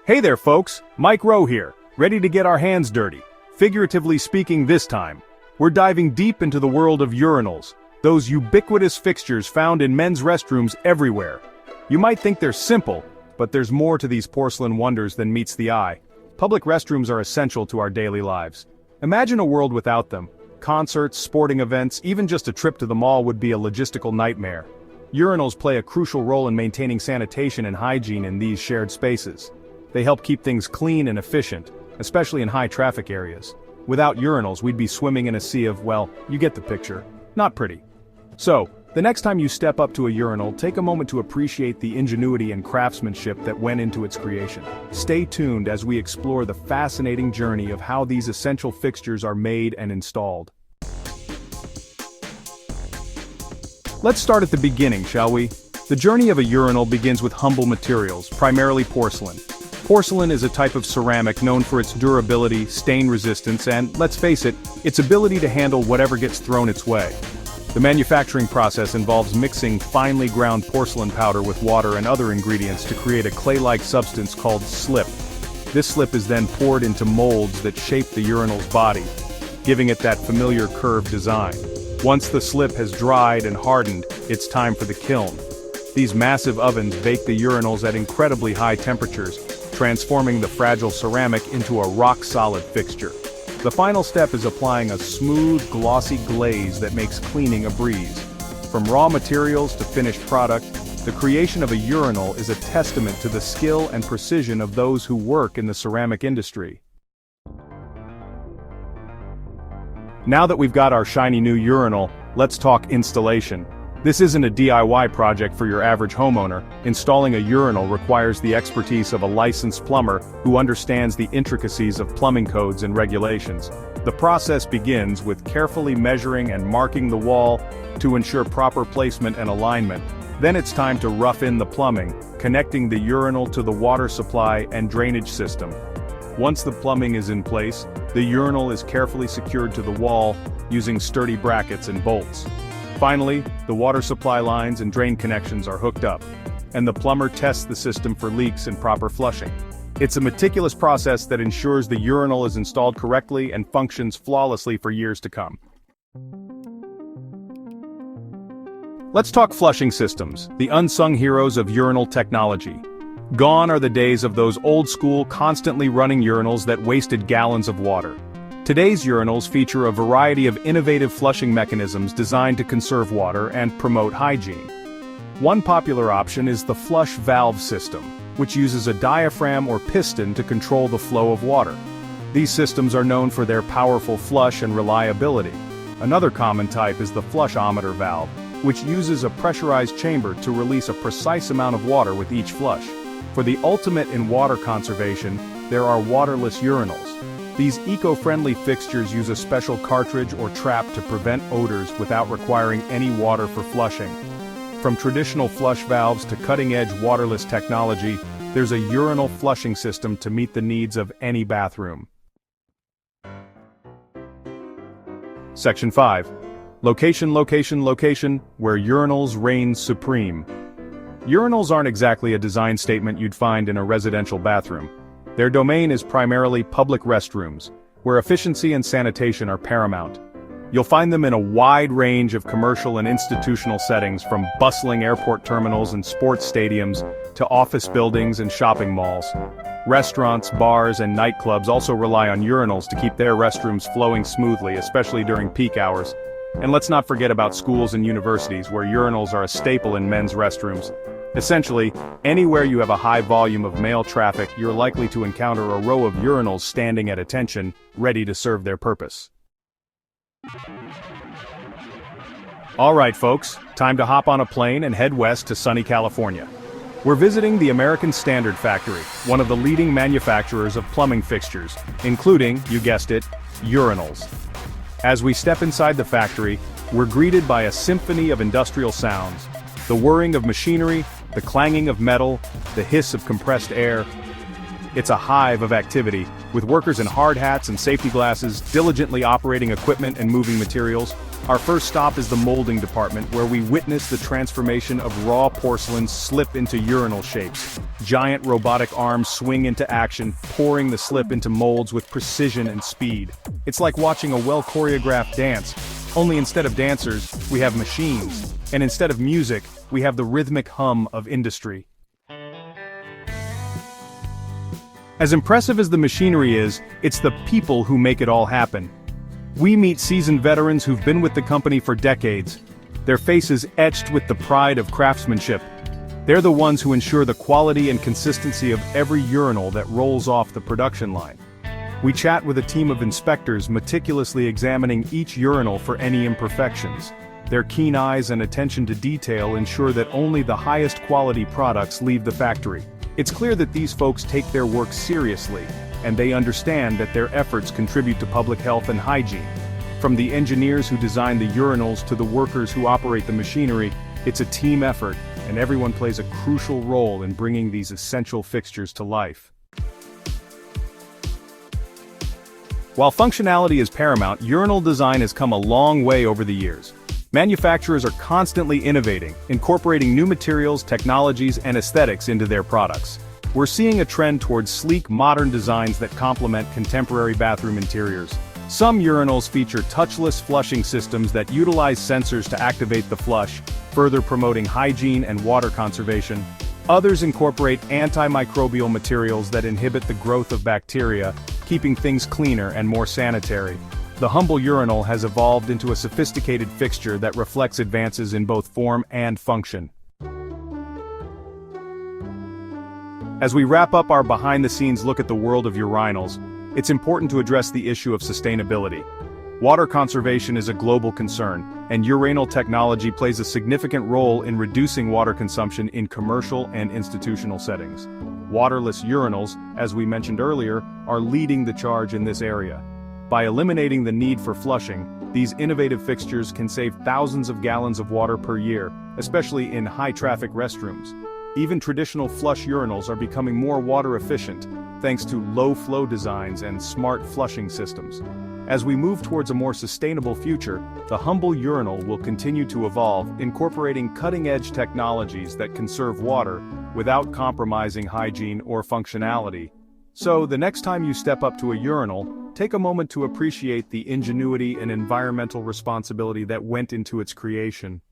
Hey there folks, Mike Rowe here, ready to get our hands dirty. Figuratively speaking this time, we're diving deep into the world of urinals, those ubiquitous fixtures found in men's restrooms everywhere. You might think they're simple, but there's more to these porcelain wonders than meets the eye. Public restrooms are essential to our daily lives. Imagine a world without them. Concerts, sporting events, even just a trip to the mall would be a logistical nightmare. Urinals play a crucial role in maintaining sanitation and hygiene in these shared spaces. They help keep things clean and efficient, especially in high-traffic areas. Without urinals, we'd be swimming in a sea of, well, you get the picture. Not pretty. So, the next time you step up to a urinal, take a moment to appreciate the ingenuity and craftsmanship that went into its creation. Stay tuned as we explore the fascinating journey of how these essential fixtures are made and installed. Let's start at the beginning, shall we? The journey of a urinal begins with humble materials, primarily porcelain. Porcelain is a type of ceramic known for its durability, stain resistance, and, let's face it, its ability to handle whatever gets thrown its way. The manufacturing process involves mixing finely ground porcelain powder with water and other ingredients to create a clay-like substance called slip. This slip is then poured into molds that shape the urinal's body, giving it that familiar curved design. Once the slip has dried and hardened, it's time for the kiln. These massive ovens bake the urinals at incredibly high temperatures, transforming the fragile ceramic into a rock-solid fixture. The final step is applying a smooth, glossy glaze that makes cleaning a breeze. From raw materials to finished product, the creation of a urinal is a testament to the skill and precision of those who work in the ceramic industry. Now that we've got our shiny new urinal, let's talk installation. This isn't a DIY project for your average homeowner. Installing a urinal requires the expertise of a licensed plumber who understands the intricacies of plumbing codes and regulations. The process begins with carefully measuring and marking the wall to ensure proper placement and alignment. Then it's time to rough in the plumbing, connecting the urinal to the water supply and drainage system. Once the plumbing is in place, the urinal is carefully secured to the wall using sturdy brackets and bolts. Finally, the water supply lines and drain connections are hooked up, and the plumber tests the system for leaks and proper flushing. It's a meticulous process that ensures the urinal is installed correctly and functions flawlessly for years to come. Let's talk flushing systems, the unsung heroes of urinal technology. Gone are the days of those old-school, constantly running urinals that wasted gallons of water. Today's urinals feature a variety of innovative flushing mechanisms designed to conserve water and promote hygiene. One popular option is the flush valve system, which uses a diaphragm or piston to control the flow of water. These systems are known for their powerful flush and reliability. Another common type is the flushometer valve, which uses a pressurized chamber to release a precise amount of water with each flush. For the ultimate in water conservation, there are waterless urinals. These eco-friendly fixtures use a special cartridge or trap to prevent odors without requiring any water for flushing. From traditional flush valves to cutting-edge waterless technology, there's a urinal flushing system to meet the needs of any bathroom. Section 5. Location, location, location, where urinals reign supreme. Urinals aren't exactly a design statement you'd find in a residential bathroom. Their domain is primarily public restrooms, where efficiency and sanitation are paramount. You'll find them in a wide range of commercial and institutional settings, from bustling airport terminals and sports stadiums to office buildings and shopping malls. Restaurants, bars, and nightclubs also rely on urinals to keep their restrooms flowing smoothly, especially during peak hours. And let's not forget about schools and universities, where urinals are a staple in men's restrooms. Essentially, anywhere you have a high volume of male traffic, you're likely to encounter a row of urinals standing at attention, ready to serve their purpose. Alright folks, time to hop on a plane and head west to sunny California. We're visiting the American Standard Factory, one of the leading manufacturers of plumbing fixtures, including, you guessed it, urinals. As we step inside the factory, we're greeted by a symphony of industrial sounds. The whirring of machinery, the clanging of metal, the hiss of compressed air. It's a hive of activity, with workers in hard hats and safety glasses diligently operating equipment and moving materials. Our first stop is the molding department, where we witness the transformation of raw porcelain slip into urinal shapes. Giant robotic arms swing into action, pouring the slip into molds with precision and speed. It's like watching a well-choreographed dance, only instead of dancers, we have machines, and instead of music, we have the rhythmic hum of industry. As impressive as the machinery is, it's the people who make it all happen. We meet seasoned veterans who've been with the company for decades, their faces etched with the pride of craftsmanship. They're the ones who ensure the quality and consistency of every urinal that rolls off the production line. We chat with a team of inspectors meticulously examining each urinal for any imperfections. Their keen eyes and attention to detail ensure that only the highest quality products leave the factory. It's clear that these folks take their work seriously, and they understand that their efforts contribute to public health and hygiene. From the engineers who design the urinals to the workers who operate the machinery, it's a team effort, and everyone plays a crucial role in bringing these essential fixtures to life. While functionality is paramount, urinal design has come a long way over the years. Manufacturers are constantly innovating, incorporating new materials, technologies, and aesthetics into their products. We're seeing a trend towards sleek, modern designs that complement contemporary bathroom interiors. Some urinals feature touchless flushing systems that utilize sensors to activate the flush, further promoting hygiene and water conservation. Others incorporate antimicrobial materials that inhibit the growth of bacteria, keeping things cleaner and more sanitary. The humble urinal has evolved into a sophisticated fixture that reflects advances in both form and function. As we wrap up our behind-the-scenes look at the world of urinals, it's important to address the issue of sustainability. Water conservation is a global concern, and urinal technology plays a significant role in reducing water consumption in commercial and institutional settings. Waterless urinals, as we mentioned earlier, are leading the charge in this area. By eliminating the need for flushing, these innovative fixtures can save thousands of gallons of water per year, especially in high-traffic restrooms. Even traditional flush urinals are becoming more water efficient, thanks to low-flow designs and smart flushing systems. As we move towards a more sustainable future, the humble urinal will continue to evolve, incorporating cutting-edge technologies that conserve water without compromising hygiene or functionality. So, the next time you step up to a urinal, take a moment to appreciate the ingenuity and environmental responsibility that went into its creation.